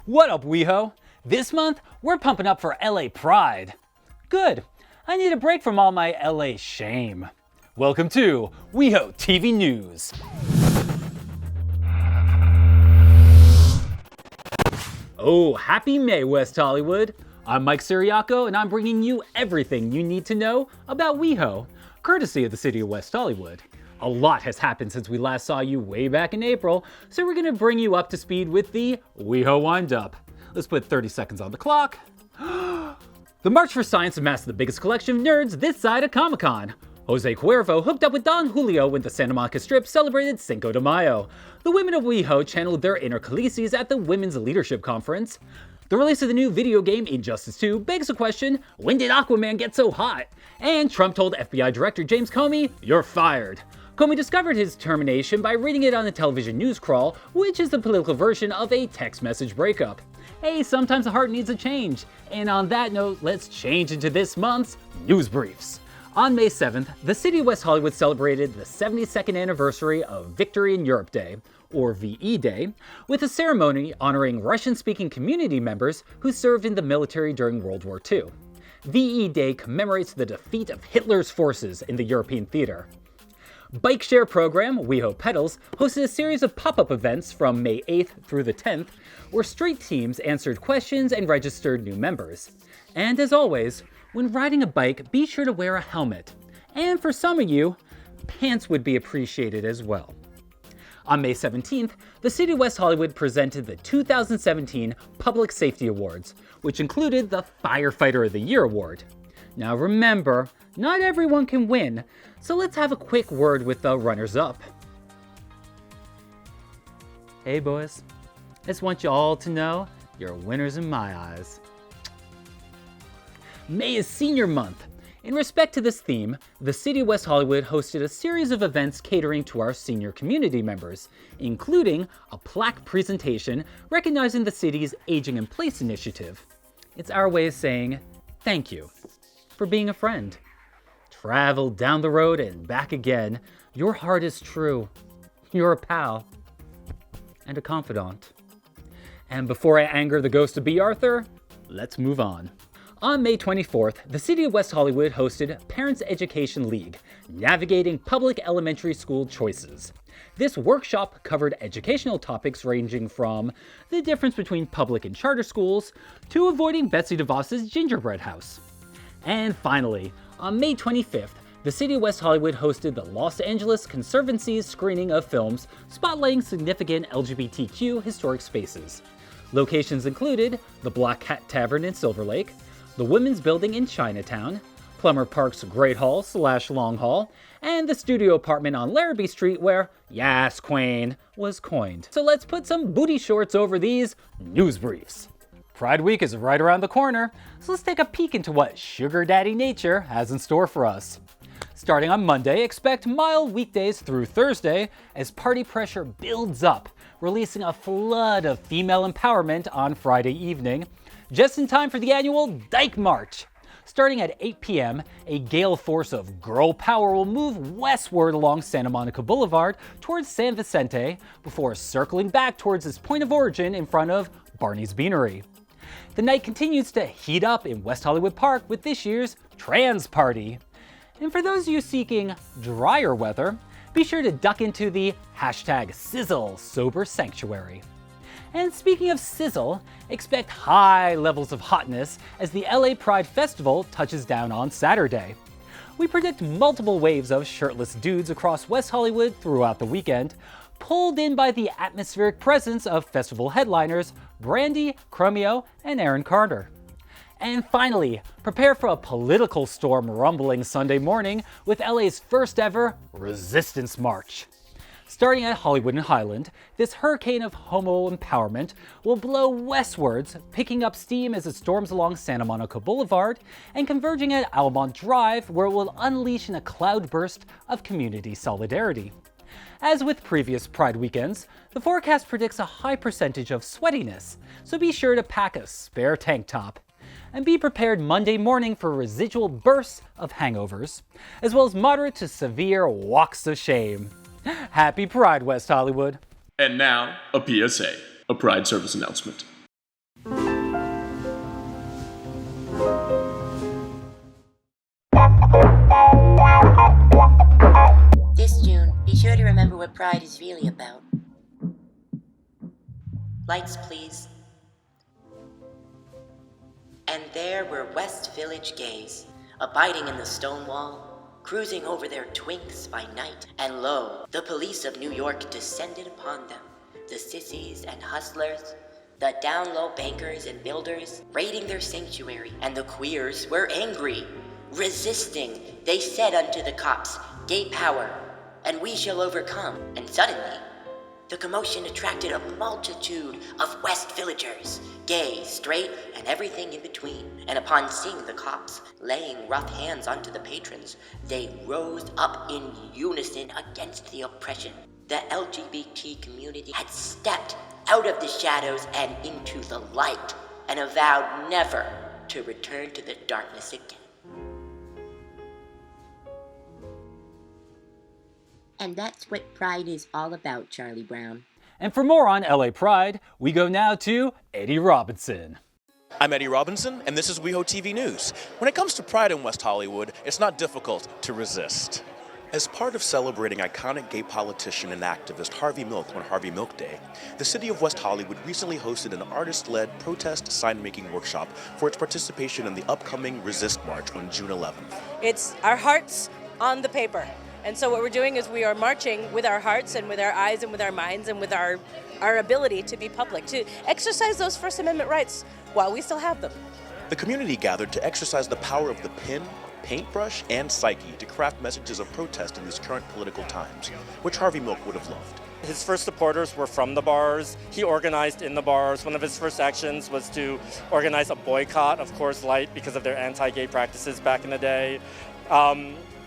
What up, WeHo? This month, we're pumping up for LA Pride. Good. I need a break from all my LA shame. Welcome to WeHoTV News. Oh, happy May, West Hollywood. I'm Mike Siriaco, and I'm bringing you everything you need to know about WeHo, courtesy of the city of West Hollywood. A lot has happened since we last saw you way back in April, so we're going to bring you up to speed with the WeHo Wind-Up. Let's put 30 seconds on the clock. The March for Science amassed the biggest collection of nerds this side of Comic-Con. Jose Cuervo hooked up with Don Julio when the Santa Monica Strip celebrated Cinco de Mayo. The women of WeHo channeled their inner Khaleesi's at the Women's Leadership Conference. The release of the new video game Injustice 2 begs the question, when did Aquaman get so hot? And Trump told FBI Director James Comey, "You're fired." Comey discovered his termination by reading it on a television news crawl, which is the political version of a text message breakup. Hey, sometimes the heart needs a change. And on that note, let's change into this month's news briefs. On May 7th, the city of West Hollywood celebrated the 72nd anniversary of Victory in Europe Day, or VE Day, with a ceremony honoring Russian-speaking community members who served in the military during World War II. VE Day commemorates the defeat of Hitler's forces in the European theater. Bike share program WeHo Pedals hosted a series of pop-up events from May 8th through the 10th, where street teams answered questions and registered new members. And as always, when riding a bike, be sure to wear a helmet. And for some of you, pants would be appreciated as well. On May 17th, the City of West Hollywood presented the 2017 Public Safety Awards, which included the Firefighter of the Year Award. Now remember, not everyone can win, so let's have a quick word with the runners-up. Hey boys, I just want you all to know you're winners in my eyes. May is Senior Month. In respect to this theme, the City of West Hollywood hosted a series of events catering to our senior community members, including a plaque presentation recognizing the city's Aging in Place initiative. It's our way of saying thank you for being a friend. Travel down the road and back again. Your heart is true. You're a pal and a confidant. And before I anger the ghost of B. Arthur, let's move on. On May 24th, the City of West Hollywood hosted Parents Education League, Navigating Public Elementary School Choices. This workshop covered educational topics ranging from the difference between public and charter schools to avoiding Betsy DeVos's gingerbread house. And finally, on May 25th, the City of West Hollywood hosted the Los Angeles Conservancy's screening of films spotlighting significant LGBTQ historic spaces. Locations included the Black Cat Tavern in Silver Lake, the Women's Building in Chinatown, Plummer Park's Great Hall / Long Hall, and the studio apartment on Larrabee Street where Yas Queen was coined. So let's put some booty shorts over these news briefs. Pride Week is right around the corner, so let's take a peek into what Sugar Daddy Nature has in store for us. Starting on Monday, expect mild weekdays through Thursday as party pressure builds up, releasing a flood of female empowerment on Friday evening, just in time for the annual Dyke March. Starting at 8 p.m., a gale force of girl power will move westward along Santa Monica Boulevard towards San Vicente before circling back towards its point of origin in front of Barney's Beanery. The night continues to heat up in West Hollywood Park with this year's Trans Party. And for those of you seeking drier weather, be sure to duck into the #Sizzle Sober Sanctuary. And speaking of sizzle, expect high levels of hotness as the LA Pride Festival touches down on Saturday. We predict multiple waves of shirtless dudes across West Hollywood throughout the weekend, pulled in by the atmospheric presence of festival headliners Brandy, Chromeo, and Aaron Carter. And finally, prepare for a political storm rumbling Sunday morning with LA's first ever Resistance March. Starting at Hollywood and Highland, this hurricane of homo empowerment will blow westwards, picking up steam as it storms along Santa Monica Boulevard and converging at Almont Drive, where it will unleash in a cloudburst of community solidarity. As with previous Pride weekends, the forecast predicts a high percentage of sweatiness, so be sure to pack a spare tank top. And be prepared Monday morning for residual bursts of hangovers, as well as moderate to severe walks of shame. Happy Pride, West Hollywood. And now, a PSA, a Pride service announcement. what Pride is really about. Lights, please. And there were West Village gays, abiding in the stone wall, cruising over their twinks by night, and lo, the police of New York descended upon them, the sissies and hustlers, the down-low bankers and builders, raiding their sanctuary, and the queers were angry, resisting. They said unto the cops, "Gay power, and we shall overcome." And suddenly, the commotion attracted a multitude of West Villagers, gay, straight, and everything in between. And upon seeing the cops laying rough hands onto the patrons, they rose up in unison against the oppression. The LGBT community had stepped out of the shadows and into the light, and avowed never to return to the darkness again. And that's what Pride is all about, Charlie Brown. And for more on LA Pride, we go now to Eddie Robinson. I'm Eddie Robinson, and this is WeHoTV News. When it comes to Pride in West Hollywood, it's not difficult to resist. As part of celebrating iconic gay politician and activist Harvey Milk on Harvey Milk Day, the city of West Hollywood recently hosted an artist-led protest sign-making workshop for its participation in the upcoming Resist March on June 11th. It's our hearts on the paper. And so what we're doing is we are marching with our hearts and with our eyes and with our minds and with our ability to be public, to exercise those First Amendment rights while we still have them. The community gathered to exercise the power of the pen, paintbrush, and psyche to craft messages of protest in these current political times, which Harvey Milk would have loved. His first supporters were from the bars. He organized in the bars. One of his first actions was to organize a boycott of Coors Light because of their anti-gay practices back in the day.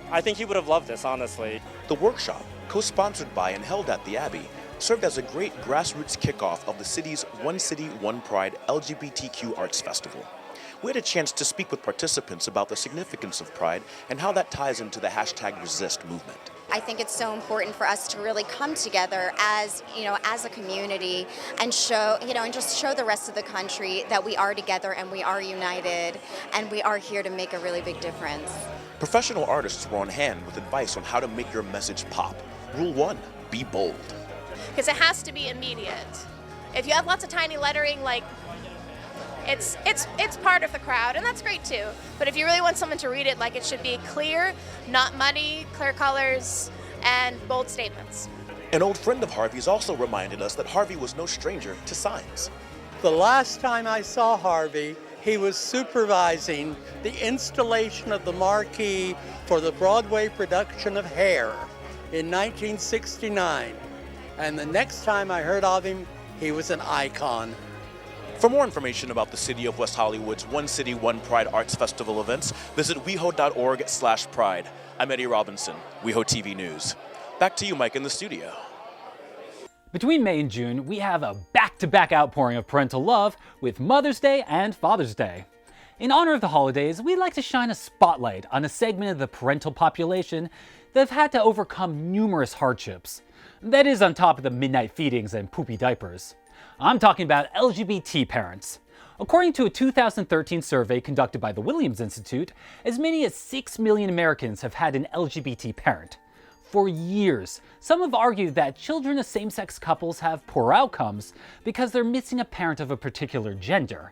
I think he would have loved this, honestly. The workshop, co-sponsored by and held at the Abbey, served as a great grassroots kickoff of the city's One City, One Pride LGBTQ Arts Festival. We had a chance to speak with participants about the significance of Pride and how that ties into the #Resist movement. I think it's so important for us to really come together as, as a community and show, and just show the rest of the country that we are together and we are united and we are here to make a really big difference. Professional artists were on hand with advice on how to make your message pop. Rule 1, be bold. Because it has to be immediate. If you have lots of tiny lettering, it's part of the crowd, and that's great too. But if you really want someone to read it, it should be clear, not muddy, clear colors, and bold statements. An old friend of Harvey's also reminded us that Harvey was no stranger to signs. The last time I saw Harvey, he was supervising the installation of the marquee for the Broadway production of Hair in 1969. And the next time I heard of him, he was an icon. For more information about the City of West Hollywood's One City, One Pride Arts Festival events, visit weho.org/pride. I'm Eddie Robinson, WeHoTV News. Back to you, Mike, in the studio. Between May and June, we have a back-to-back outpouring of parental love with Mother's Day and Father's Day. In honor of the holidays, we like to shine a spotlight on a segment of the parental population that have had to overcome numerous hardships. That is on top of the midnight feedings and poopy diapers. I'm talking about LGBT parents. According to a 2013 survey conducted by the Williams Institute, as many as 6 million Americans have had an LGBT parent. For years, some have argued that children of same-sex couples have poor outcomes because they're missing a parent of a particular gender.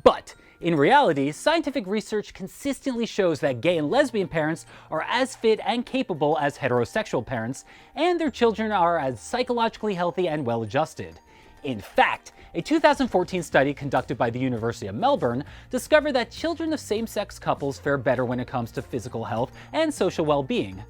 But in reality, scientific research consistently shows that gay and lesbian parents are as fit and capable as heterosexual parents, and their children are as psychologically healthy and well-adjusted. In fact, a 2014 study conducted by the University of Melbourne discovered that children of same-sex couples fare better when it comes to physical health and social well-being.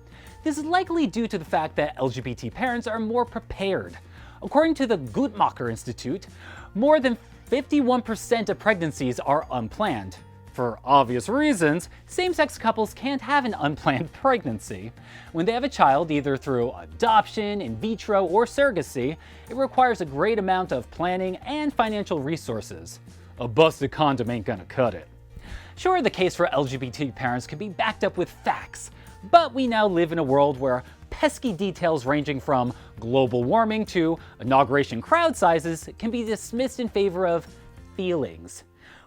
This is likely due to the fact that LGBT parents are more prepared. According to the Guttmacher Institute, more than 51% of pregnancies are unplanned. For obvious reasons, same-sex couples can't have an unplanned pregnancy. When they have a child, either through adoption, in vitro, or surrogacy, it requires a great amount of planning and financial resources. A busted condom ain't gonna cut it. Sure, the case for LGBT parents can be backed up with facts, but we now live in a world where pesky details ranging from global warming to inauguration crowd sizes can be dismissed in favor of feelings,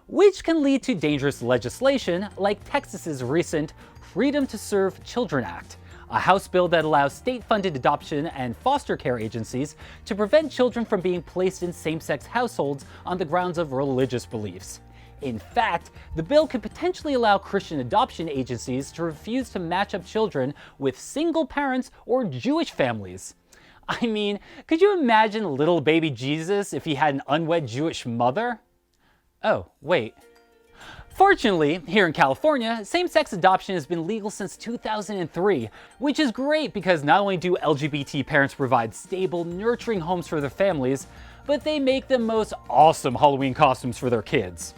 which can lead to dangerous legislation like Texas's recent Freedom to Serve Children Act, a House bill that allows state-funded adoption and foster care agencies to prevent children from being placed in same-sex households on the grounds of religious beliefs. In fact, the bill could potentially allow Christian adoption agencies to refuse to match up children with single parents or Jewish families. I mean, could you imagine little baby Jesus if he had an unwed Jewish mother? Oh, wait. Fortunately, here in California, same-sex adoption has been legal since 2003, which is great because not only do LGBT parents provide stable, nurturing homes for their families, but they make the most awesome Halloween costumes for their kids.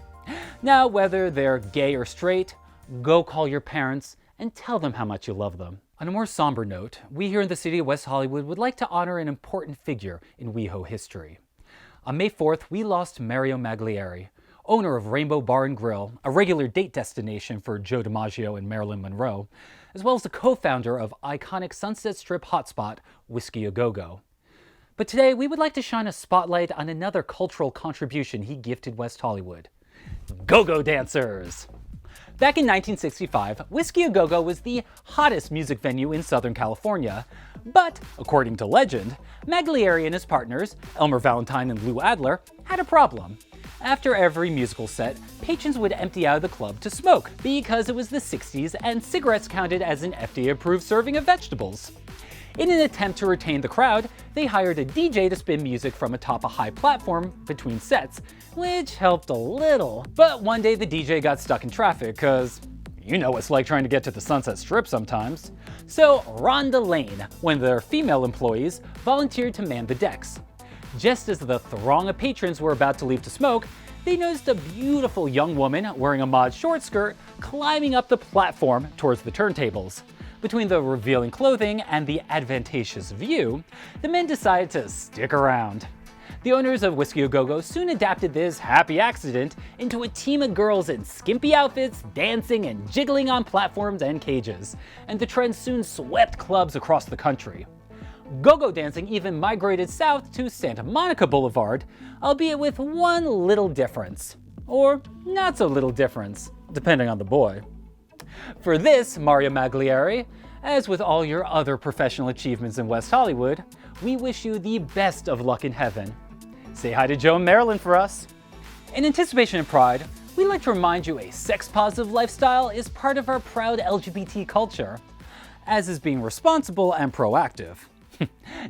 Now, whether they're gay or straight, go call your parents and tell them how much you love them. On a more somber note, we here in the city of West Hollywood would like to honor an important figure in WeHo history. On May 4th, we lost Mario Magliari, owner of Rainbow Bar and Grill, a regular date destination for Joe DiMaggio and Marilyn Monroe, as well as the co-founder of iconic Sunset Strip hotspot, Whiskey A Go-Go. But today, we would like to shine a spotlight on another cultural contribution he gifted West Hollywood: go-go dancers. Back in 1965, Whiskey A Go-Go was the hottest music venue in Southern California, but, according to legend, Magliari and his partners, Elmer Valentine and Lou Adler, had a problem. After every musical set, patrons would empty out of the club to smoke because it was the 60s and cigarettes counted as an FDA-approved serving of vegetables. In an attempt to retain the crowd, they hired a DJ to spin music from atop a high platform between sets, which helped a little. But one day the DJ got stuck in traffic, cause you know what it's like trying to get to the Sunset Strip sometimes. So Rhonda Lane, one of their female employees, volunteered to man the decks. Just as the throng of patrons were about to leave to smoke, they noticed a beautiful young woman wearing a mod short skirt climbing up the platform towards the turntables. Between the revealing clothing and the advantageous view, the men decided to stick around. The owners of Whiskey A Go-Go soon adapted this happy accident into a team of girls in skimpy outfits, dancing and jiggling on platforms and cages, and the trend soon swept clubs across the country. Go-go dancing even migrated south to Santa Monica Boulevard, albeit with one little difference. Or not so little difference, depending on the boy. For this, Mario Magliari, as with all your other professional achievements in West Hollywood, we wish you the best of luck in heaven. Say hi to Joe and Marilyn for us. In anticipation of Pride, we'd like to remind you a sex-positive lifestyle is part of our proud LGBT culture, as is being responsible and proactive.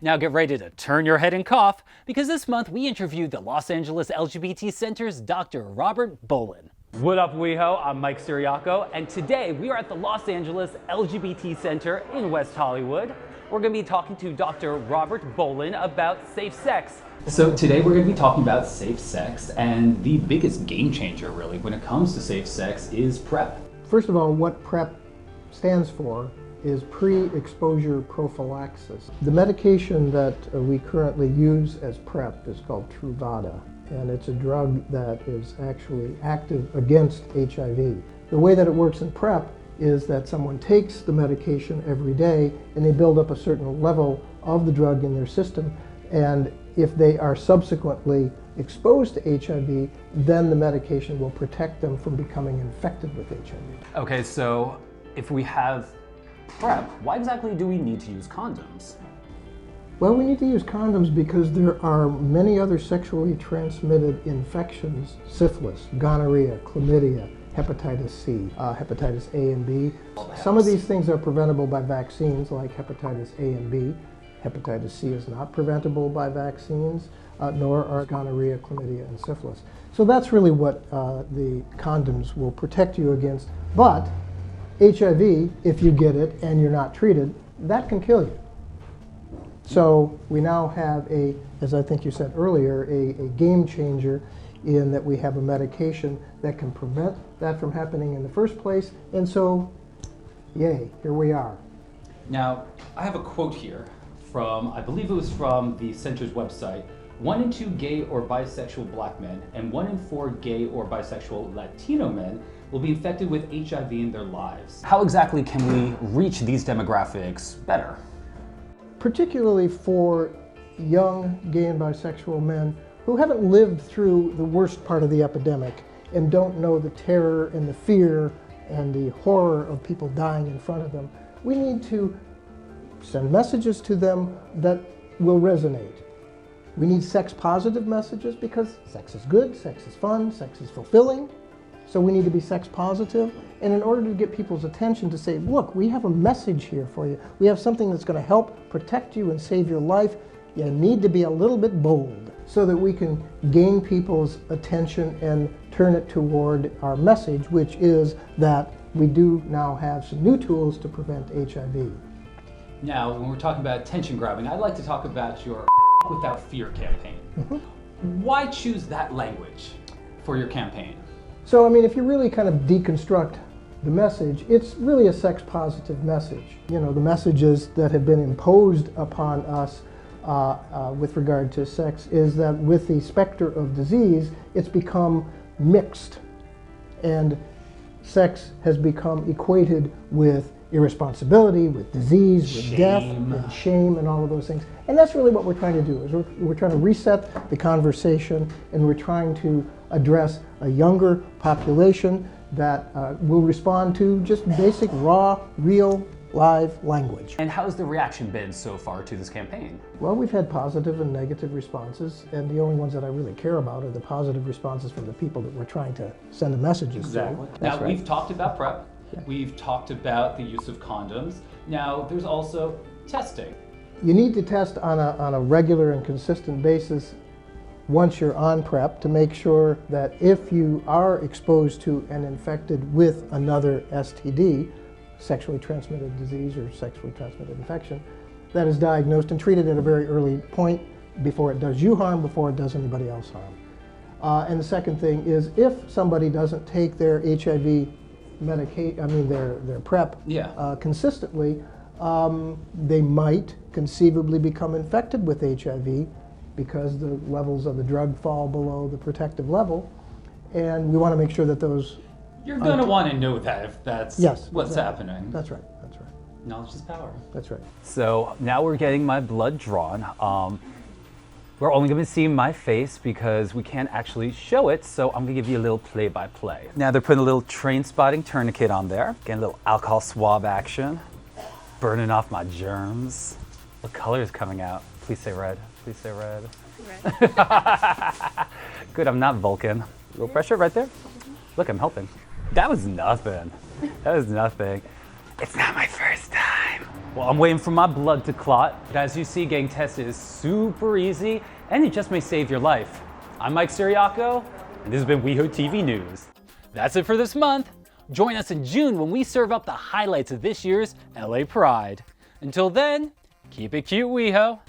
Now get ready to turn your head and cough, because this month we interviewed the Los Angeles LGBT Center's Dr. Robert Bolin. What up, WeHo? I'm Mike Siriaco, and today we are at the Los Angeles LGBT Center in West Hollywood. We're going to be talking to Dr. Robert Bolin about safe sex. So today we're going to be talking about safe sex, and the biggest game changer really when it comes to safe sex is PrEP. First of all, what PrEP stands for is pre-exposure prophylaxis. The medication that we currently use as PrEP is called Truvada, and it's a drug that is actually active against HIV. The way that it works in PrEP is that someone takes the medication every day and they build up a certain level of the drug in their system, and if they are subsequently exposed to HIV, then the medication will protect them from becoming infected with HIV. Okay, so if we have PrEP, why exactly do we need to use condoms? Well, we need to use condoms because there are many other sexually transmitted infections: syphilis, gonorrhea, chlamydia, hepatitis C, hepatitis A and B. Some of these things are preventable by vaccines, like hepatitis A and B. Hepatitis C is not preventable by vaccines, nor are gonorrhea, chlamydia, and syphilis. So that's really what the condoms will protect you against. But HIV, if you get it and you're not treated, that can kill you. So we now have a, as I think you said earlier, a game changer in that we have a medication that can prevent that from happening in the first place. And so, yay, here we are. Now, I have a quote here from, I believe it was from the center's website. 1 in 2 gay or bisexual black men and 1 in 4 gay or bisexual Latino men will be infected with HIV in their lives. How exactly can we reach these demographics better? Particularly for young gay and bisexual men who haven't lived through the worst part of the epidemic and don't know the terror and the fear and the horror of people dying in front of them. We need to send messages to them that will resonate. We need sex-positive messages because sex is good, sex is fun, sex is fulfilling. So we need to be sex-positive. And in order to get people's attention to say, look, we have a message here for you. We have something that's going to help protect you and save your life. You need to be a little bit bold so that we can gain people's attention and turn it toward our message, which is that we do now have some new tools to prevent HIV. Now, when we're talking about attention grabbing, I'd like to talk about your Without Fear campaign. Why choose that language for your campaign? So, I mean, if you really kind of deconstruct the message, it's really a sex-positive message. You know, the messages that have been imposed upon us with regard to sex is that with the specter of disease, it's become mixed. And sex has become equated with irresponsibility, with disease, with death, and shame, and all of those things. And that's really what we're trying to do, is we're trying to reset the conversation, and we're trying to address a younger population that will respond to just basic, raw, real, live language. And how's the reaction been so far to this campaign? Well, we've had positive and negative responses, and the only ones that I really care about are the positive responses from the people that we're trying to send the messages to. Now, we've talked about PrEP. We've talked about the use of condoms. Now, there's also testing. You need to test on a regular and consistent basis once you're on PrEP to make sure that if you are exposed to and infected with another STD, sexually transmitted disease or sexually transmitted infection, that is diagnosed and treated at a very early point before it does you harm, before it does anybody else harm. And the second thing is, if somebody doesn't take their HIV their PrEP consistently, they might conceivably become infected with HIV because the levels of the drug fall below the protective level, and we want to make sure that those... You're going to want to know that if that's what's happening. That's right, that's right. Knowledge is power. That's right. So now we're getting my blood drawn. We're only going to see my face because we can't actually show it, so I'm going to give you a little play-by-play. Now they're putting a little train spotting tourniquet on there, getting a little alcohol swab action, burning off my germs. What color is coming out? Please say red. Please say red. Red. Good, I'm not Vulcan. A little pressure right there. Look, I'm helping. That was nothing. That was nothing. It's not my first time. Well, I'm waiting for my blood to clot. But as you see, getting tested is super easy, and it just may save your life. I'm Mike Siriaco, and this has been WeHoTV News. That's it for this month. Join us in June when we serve up the highlights of this year's LA Pride. Until then, keep it cute, WeHo.